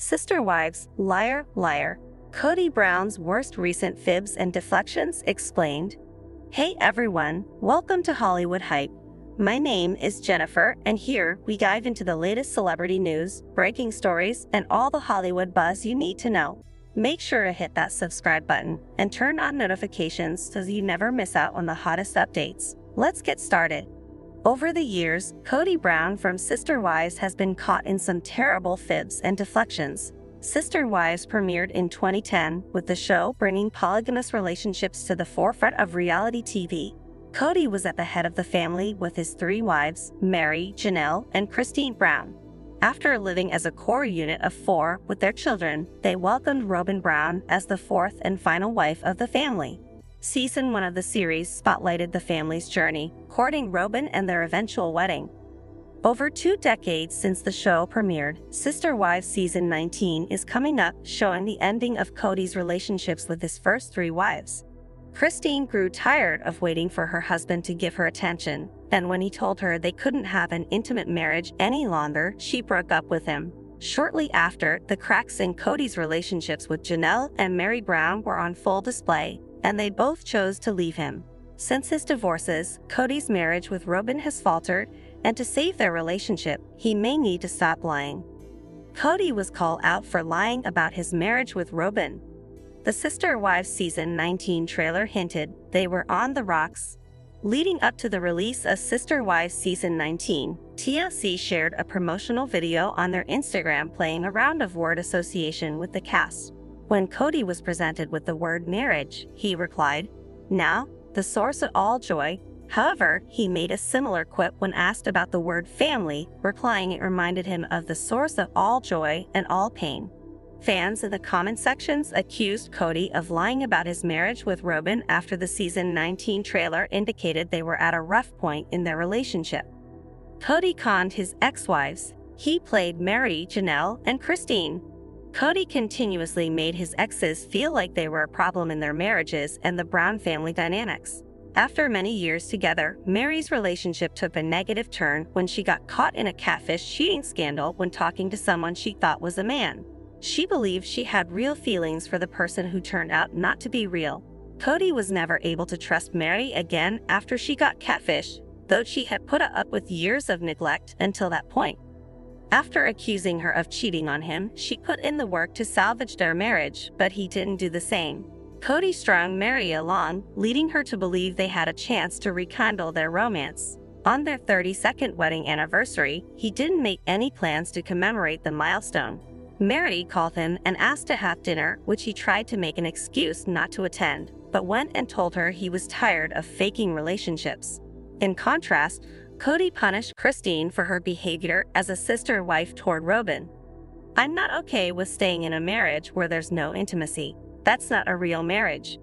Sister Wives, Liar, Liar. Kody Brown's worst recent fibs and deflections explained. Hey everyone, welcome to Hollywood Hype. My name is Jennifer, and here we dive into the latest celebrity news, breaking stories, and all the Hollywood buzz you need to know. Make sure to hit that subscribe button and turn on notifications so you never miss out on the hottest updates. Let's get started. Over the years, Kody Brown from Sister Wives has been caught in some terrible fibs and deflections. Sister Wives premiered in 2010, with the show bringing polygamous relationships to the forefront of reality TV. Kody was at the head of the family with his three wives, Mary, Janelle, and Christine Brown. After living as a core unit of four with their children, they welcomed Robyn Brown as the fourth and final wife of the family. Season 1 of the series spotlighted the family's journey, courting Robyn and their eventual wedding. Over 2 decades since the show premiered, Sister Wives Season 19 is coming up, showing the ending of Kody's relationships with his first 3 wives. Christine grew tired of waiting for her husband to give her attention, and when he told her they couldn't have an intimate marriage any longer, she broke up with him. Shortly after, the cracks in Kody's relationships with Janelle and Mary Brown were on full display, and they both chose to leave him. Since his divorces, Kody's marriage with Robyn has faltered, and to save their relationship, he may need to stop lying. Kody was called out for lying about his marriage with Robyn. The Sister Wives Season 19 trailer hinted they were on the rocks. Leading up to the release of Sister Wives Season 19, TLC shared a promotional video on their Instagram playing a round of word association with the cast. When Kody was presented with the word marriage, he replied, "Now, the source of all joy." However, he made a similar quip when asked about the word family, replying it reminded him of the source of all joy and all pain. Fans in the comment sections accused Kody of lying about his marriage with Robyn after the Season 19 trailer indicated they were at a rough point in their relationship. Kody conned his ex-wives. He played Mary, Janelle, and Christine. Kody continuously made his exes feel like they were a problem in their marriages and the Brown family dynamics. After many years together, Mary's relationship took a negative turn when she got caught in a catfish cheating scandal when talking to someone she thought was a man. She believed she had real feelings for the person who turned out not to be real. Kody was never able to trust Mary again after she got catfished, though she had put up with years of neglect until that point. After accusing her of cheating on him, she put in the work to salvage their marriage, but he didn't do the same. Kody strung Mary along, leading her to believe they had a chance to rekindle their romance. On their 32nd wedding anniversary, he didn't make any plans to commemorate the milestone. Mary called him and asked to have dinner, which he tried to make an excuse not to attend, but went and told her he was tired of faking relationships. In contrast, Kody punished Christine for her behavior as a sister wife toward Robyn. "I'm not okay with staying in a marriage where there's no intimacy. That's not a real marriage."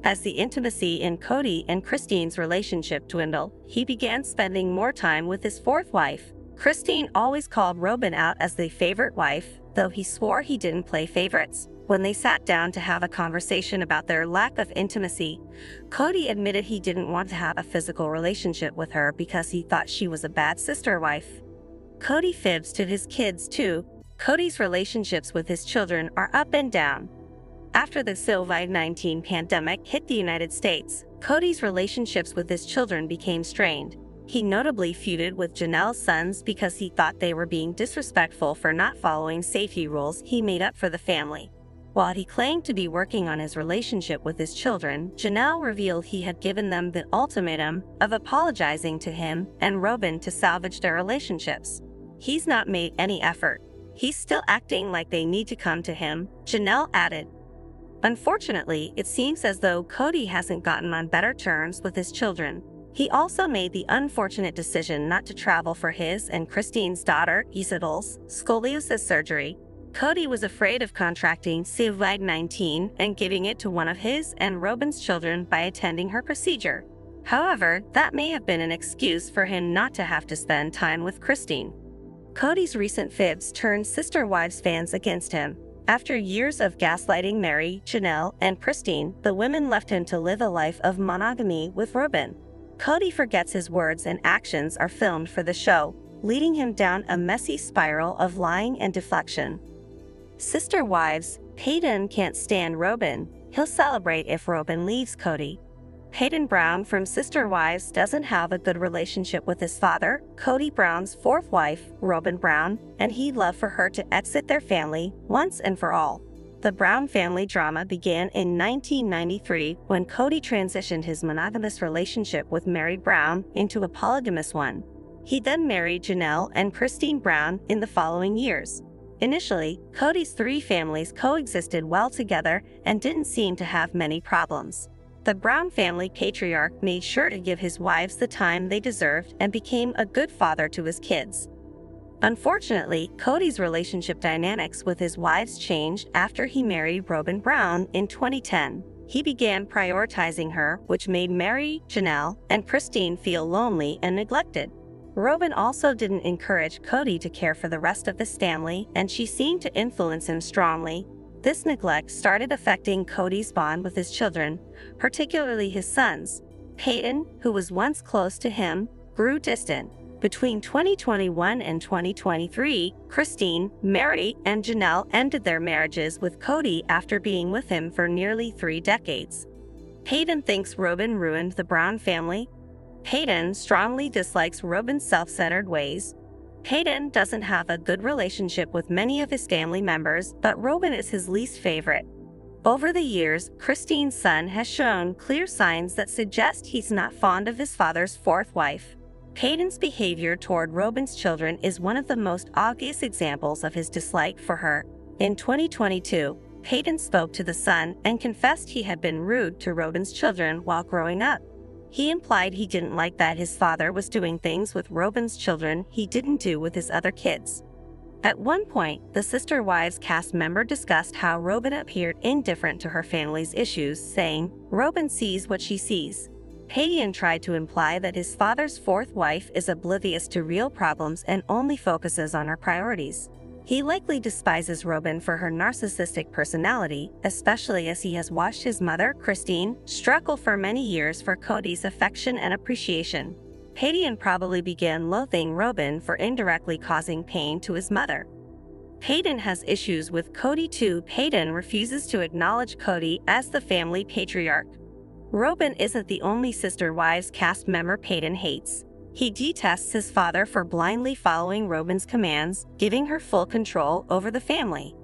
As the intimacy in Kody and Christine's relationship dwindled, he began spending more time with his fourth wife. Christine always called Robyn out as the favorite wife, though he swore he didn't play favorites. When they sat down to have a conversation about their lack of intimacy, Kody admitted he didn't want to have a physical relationship with her because he thought she was a bad sister wife. Kody fibs to his kids too. Kody's relationships with his children are up and down. After the COVID-19 pandemic hit the United States, Kody's relationships with his children became strained. He notably feuded with Janelle's sons because he thought they were being disrespectful for not following safety rules he made up for the family. While he claimed to be working on his relationship with his children, Janelle revealed he had given them the ultimatum of apologizing to him and Robyn to salvage their relationships. "He's not made any effort. He's still acting like they need to come to him," Janelle added. Unfortunately, it seems as though Kody hasn't gotten on better terms with his children. He also made the unfortunate decision not to travel for his and Christine's daughter, Isabel's, scoliosis surgery. Kody was afraid of contracting COVID-19 and giving it to one of his and Robyn's children by attending her procedure. However, that may have been an excuse for him not to have to spend time with Christine. Kody's recent fibs turned Sister Wives fans against him. After years of gaslighting Mary, Janelle, and Christine, the women left him to live a life of monogamy with Robyn. Kody forgets his words and actions are filmed for the show, leading him down a messy spiral of lying and deflection. Sister wives, Peyton can't stand Robin. He'll celebrate if Robin leaves Kody. Kody Brown from Sister Wives doesn't have a good relationship with his father, Kody Brown's fourth wife, Robin Brown, and he'd love for her to exit their family once and for all. The Brown family drama began in 1993 when Kody transitioned his monogamous relationship with Mary Brown into a polygamous one. He then married Janelle and Christine Brown in the following years. Initially, Kody's three families coexisted well together and didn't seem to have many problems. The Brown family patriarch made sure to give his wives the time they deserved and became a good father to his kids. Unfortunately, Kody's relationship dynamics with his wives changed after he married Robin Brown in 2010. He began prioritizing her, which made Mary, Janelle, and Christine feel lonely and neglected. Robin also didn't encourage Kody to care for the rest of his family, and she seemed to influence him strongly. This neglect started affecting Kody's bond with his children, particularly his sons. Peyton, who was once close to him, grew distant. Between 2021 and 2023, Christine, Mary, and Janelle ended their marriages with Kody after being with him for nearly 3 decades. Peyton thinks Robin ruined the Brown family. Peyton strongly dislikes Robin's self-centered ways. Peyton doesn't have a good relationship with many of his family members, but Robin is his least favorite. Over the years, Christine's son has shown clear signs that suggest he's not fond of his father's fourth wife. Peyton's behavior toward Robin's children is one of the most obvious examples of his dislike for her. In 2022, Peyton spoke to the son and confessed he had been rude to Robin's children while growing up. He implied he didn't like that his father was doing things with Robin's children he didn't do with his other kids. At one point, the Sister Wives cast member discussed how Robin appeared indifferent to her family's issues, saying, "Robin sees what she sees." Peyton tried to imply that his father's fourth wife is oblivious to real problems and only focuses on her priorities. He likely despises Robin for her narcissistic personality, especially as he has watched his mother, Christine, struggle for many years for Kody's affection and appreciation. Peyton probably began loathing Robin for indirectly causing pain to his mother. Peyton has issues with Kody too. Peyton refuses to acknowledge Kody as the family patriarch. Robin isn't the only Sister Wives cast member Peyton hates. He detests his father for blindly following Robin's commands, giving her full control over the family.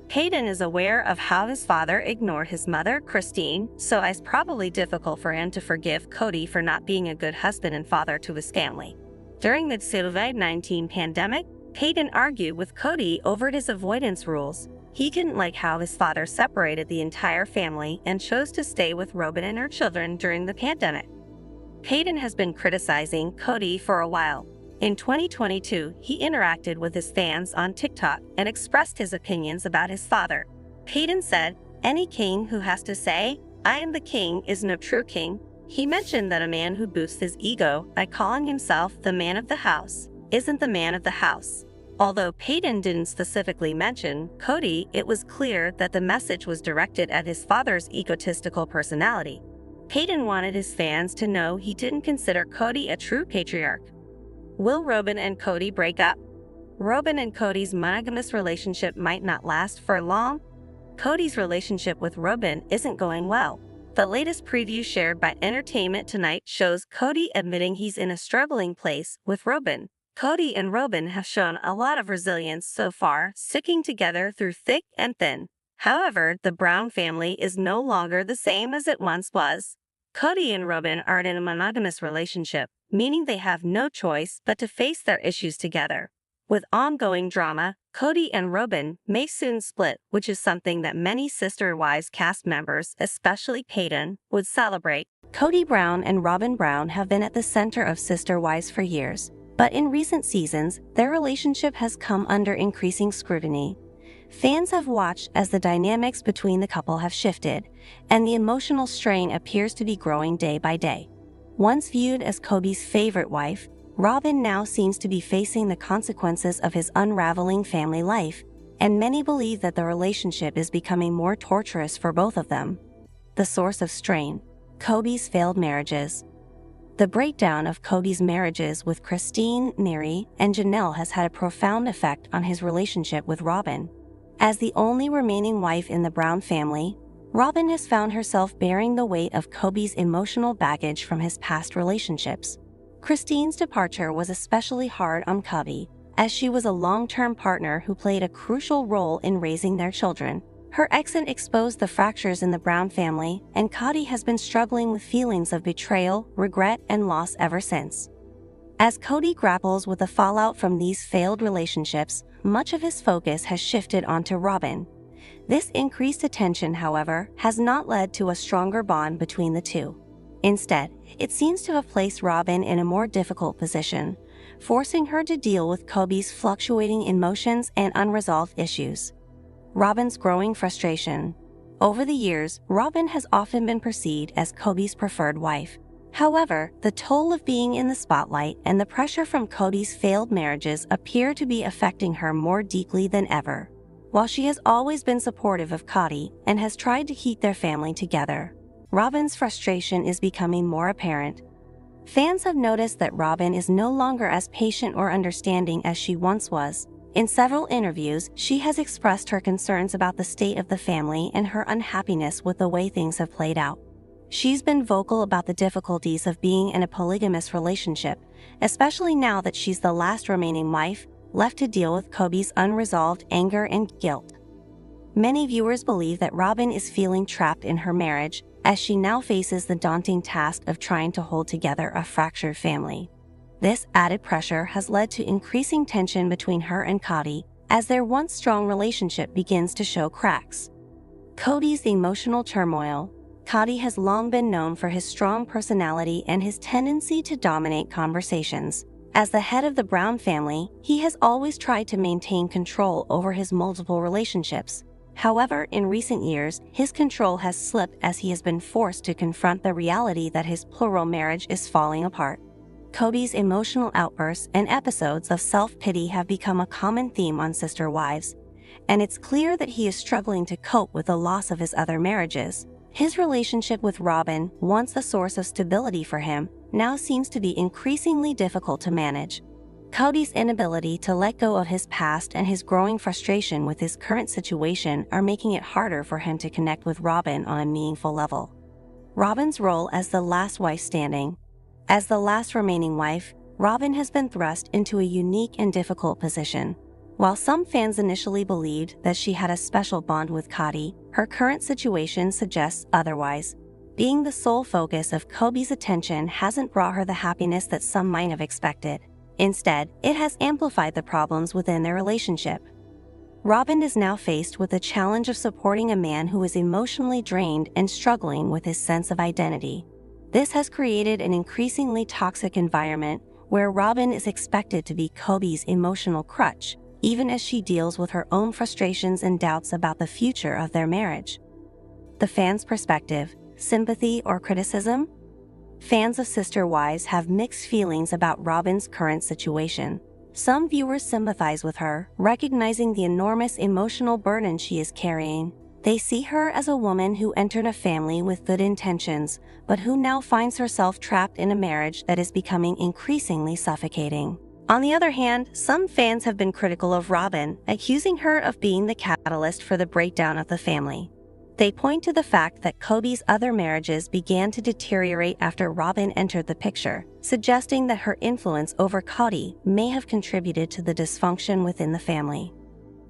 Peyton is aware of how his father ignored his mother, Christine, so it's probably difficult for him to forgive Kody for not being a good husband and father to his family. During the COVID-19 pandemic, Peyton argued with Kody over his avoidance rules. He didn't like how his father separated the entire family and chose to stay with Robin and her children during the pandemic. Peyton has been criticizing Kody for a while. In 2022, he interacted with his fans on TikTok and expressed his opinions about his father. Peyton said, "Any king who has to say, 'I am the king,' is no true king." He mentioned that a man who boosts his ego by calling himself the man of the house isn't the man of the house. Although Peyton didn't specifically mention Kody, it was clear that the message was directed at his father's egotistical personality. Peyton wanted his fans to know he didn't consider Kody a true patriarch. Will Robin and Kody break up? Robin and Kody's monogamous relationship might not last for long. Kody's relationship with Robin isn't going well. The latest preview shared by Entertainment Tonight shows Kody admitting he's in a struggling place with Robin. Kody and Robin have shown a lot of resilience so far, sticking together through thick and thin. However, the Brown family is no longer the same as it once was. Kody and Robin are in a monogamous relationship, meaning they have no choice but to face their issues together. With ongoing drama, Kody and Robin may soon split, which is something that many Sister Wives cast members, especially Peyton, would celebrate. Kody Brown and Robin Brown have been at the center of Sister Wives for years, but in recent seasons, their relationship has come under increasing scrutiny. Fans have watched as the dynamics between the couple have shifted, and the emotional strain appears to be growing day by day. Once viewed as Kody's favorite wife, Robin now seems to be facing the consequences of his unraveling family life, and many believe that the relationship is becoming more torturous for both of them. The source of strain: Kody's failed marriages. The breakdown of Kody's marriages with Christine, Mary, and Janelle has had a profound effect on his relationship with Robin. As the only remaining wife in the Brown family, Robyn has found herself bearing the weight of Kody's emotional baggage from his past relationships. Christine's departure was especially hard on Kody, as she was a long-term partner who played a crucial role in raising their children. Her exit exposed the fractures in the Brown family, and Kody has been struggling with feelings of betrayal, regret, and loss ever since. As Kody grapples with the fallout from these failed relationships, much of his focus has shifted onto Robyn. This increased attention, however, has not led to a stronger bond between the two. Instead, it seems to have placed Robyn in a more difficult position, forcing her to deal with Kody's fluctuating emotions and unresolved issues. Robyn's growing frustration. Over the years, Robyn has often been perceived as Kody's preferred wife. However, the toll of being in the spotlight and the pressure from Kody's failed marriages appear to be affecting her more deeply than ever. While she has always been supportive of Kody and has tried to keep their family together, Robyn's frustration is becoming more apparent. Fans have noticed that Robyn is no longer as patient or understanding as she once was. In several interviews, she has expressed her concerns about the state of the family and her unhappiness with the way things have played out. She's been vocal about the difficulties of being in a polygamous relationship, especially now that she's the last remaining wife, left to deal with Kody's unresolved anger and guilt. Many viewers believe that Robyn is feeling trapped in her marriage, as she now faces the daunting task of trying to hold together a fractured family. This added pressure has led to increasing tension between her and Kody, as their once strong relationship begins to show cracks. Kody's emotional turmoil. Kody has long been known for his strong personality and his tendency to dominate conversations. As the head of the Brown family, he has always tried to maintain control over his multiple relationships. However, in recent years, his control has slipped as he has been forced to confront the reality that his plural marriage is falling apart. Kody's emotional outbursts and episodes of self-pity have become a common theme on Sister Wives, and it's clear that he is struggling to cope with the loss of his other marriages. His relationship with Robyn, once a source of stability for him, now seems to be increasingly difficult to manage. Kody's inability to let go of his past and his growing frustration with his current situation are making it harder for him to connect with Robyn on a meaningful level. Robyn's role as the last wife standing. As the last remaining wife, Robyn has been thrust into a unique and difficult position. While some fans initially believed that she had a special bond with Kody, her current situation suggests otherwise. Being the sole focus of Kody's attention hasn't brought her the happiness that some might have expected. Instead, it has amplified the problems within their relationship. Robyn is now faced with the challenge of supporting a man who is emotionally drained and struggling with his sense of identity. This has created an increasingly toxic environment where Robyn is expected to be Kody's emotional crutch, even as she deals with her own frustrations and doubts about the future of their marriage. The fans' perspective, sympathy or criticism? Fans of Sister Wives have mixed feelings about Robyn's current situation. Some viewers sympathize with her, recognizing the enormous emotional burden she is carrying. They see her as a woman who entered a family with good intentions, but who now finds herself trapped in a marriage that is becoming increasingly suffocating. On the other hand, some fans have been critical of Robyn, accusing her of being the catalyst for the breakdown of the family. They point to the fact that Kody's other marriages began to deteriorate after Robyn entered the picture, suggesting that her influence over Kody may have contributed to the dysfunction within the family.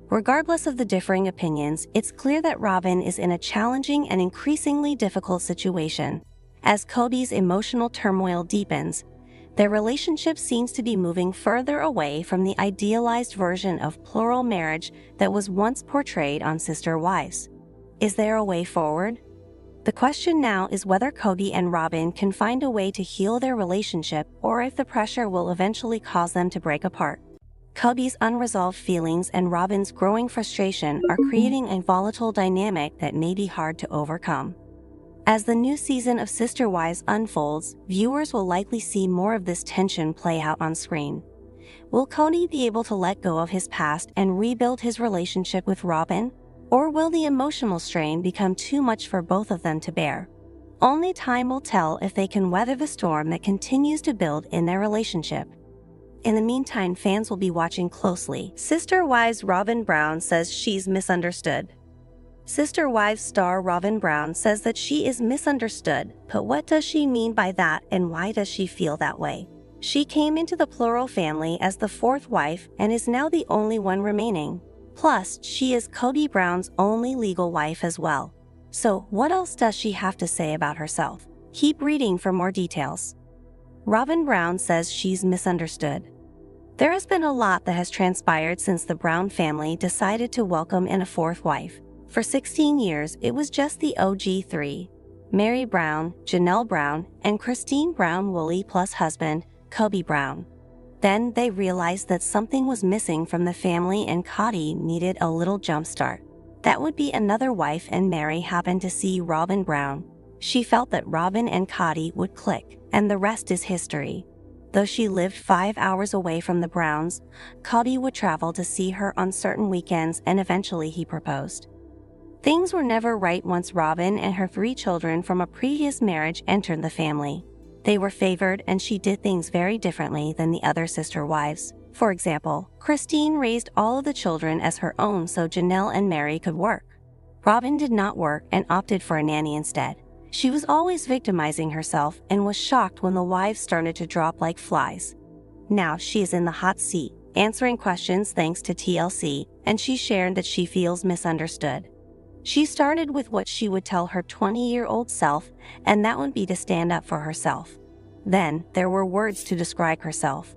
Regardless of the differing opinions, it's clear that Robyn is in a challenging and increasingly difficult situation. As Kody's emotional turmoil deepens, their relationship seems to be moving further away from the idealized version of plural marriage that was once portrayed on Sister Wives. Is there a way forward? The question now is whether Kody and Robyn can find a way to heal their relationship, or if the pressure will eventually cause them to break apart. Kody's unresolved feelings and Robyn's growing frustration are creating a volatile dynamic that may be hard to overcome. As the new season of Sister Wives unfolds, viewers will likely see more of this tension play out on screen. Will Kody be able to let go of his past and rebuild his relationship with Robyn? Or will the emotional strain become too much for both of them to bear? Only time will tell if they can weather the storm that continues to build in their relationship. In the meantime, fans will be watching closely. Sister Wives Robin Brown says she's misunderstood. Sister Wives star Robin Brown says that she is misunderstood, but what does she mean by that and why does she feel that way? She came into the plural family as the fourth wife and is now the only one remaining. Plus, she is Kody Brown's only legal wife as well. So, what else does she have to say about herself? Keep reading for more details. Robin Brown says she's misunderstood. There has been a lot that has transpired since the Brown family decided to welcome in a fourth wife. For 16 years, it was just the OG three: Mary Brown, Janelle Brown, and Christine Brown Woolley plus husband, Kody Brown. Then they realized that something was missing from the family and Kody needed a little jumpstart. That would be another wife, and Mary happened to see Robin Brown. She felt that Robin and Kody would click, and the rest is history. Though she lived 5 hours away from the Browns, Kody would travel to see her on certain weekends, and eventually he proposed. Things were never right once Robin and her 3 children from a previous marriage entered the family. They were favored, and she did things very differently than the other sister wives. For example, Christine raised all of the children as her own so Janelle and Mary could work. Robin did not work and opted for a nanny instead. She was always victimizing herself and was shocked when the wives started to drop like flies. Now she is in the hot seat, answering questions thanks to TLC, and she shared that she feels misunderstood. She started with what she would tell her 20-year-old self, and that would be to stand up for herself. Then, there were words to describe herself.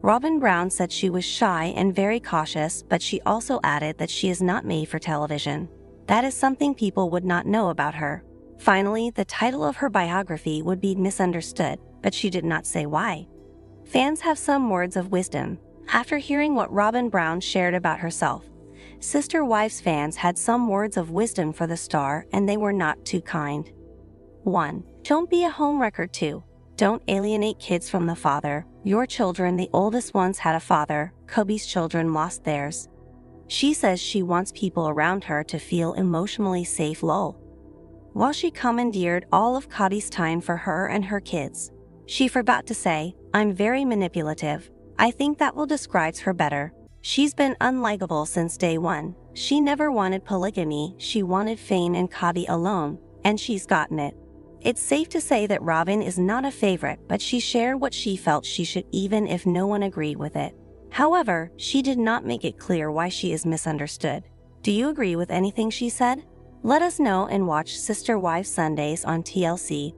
Robin Brown said she was shy and very cautious, but she also added that she is not made for television. That is something people would not know about her. Finally, the title of her biography would be Misunderstood, but she did not say why. Fans have some words of wisdom. After hearing what Robin Brown shared about herself, Sister Wives fans had some words of wisdom for the star, and they were not too kind. 1. Don't be a homewrecker. 2. Don't alienate kids from the father. Your children, the oldest ones, had a father. Kody's children lost theirs. She says she wants people around her to feel emotionally safe. Lol. While she commandeered all of Kody's time for her and her kids, she forgot to say, "I'm very manipulative." I think that will describe her better. She's been unlikable since day one. She never wanted polygamy, she wanted fame and Kody alone, and she's gotten it. It's safe to say that Robin is not a favorite, but she shared what she felt she should even if no one agreed with it. However, she did not make it clear why she is misunderstood. Do you agree with anything she said? Let us know and watch Sister Wives Sundays on TLC.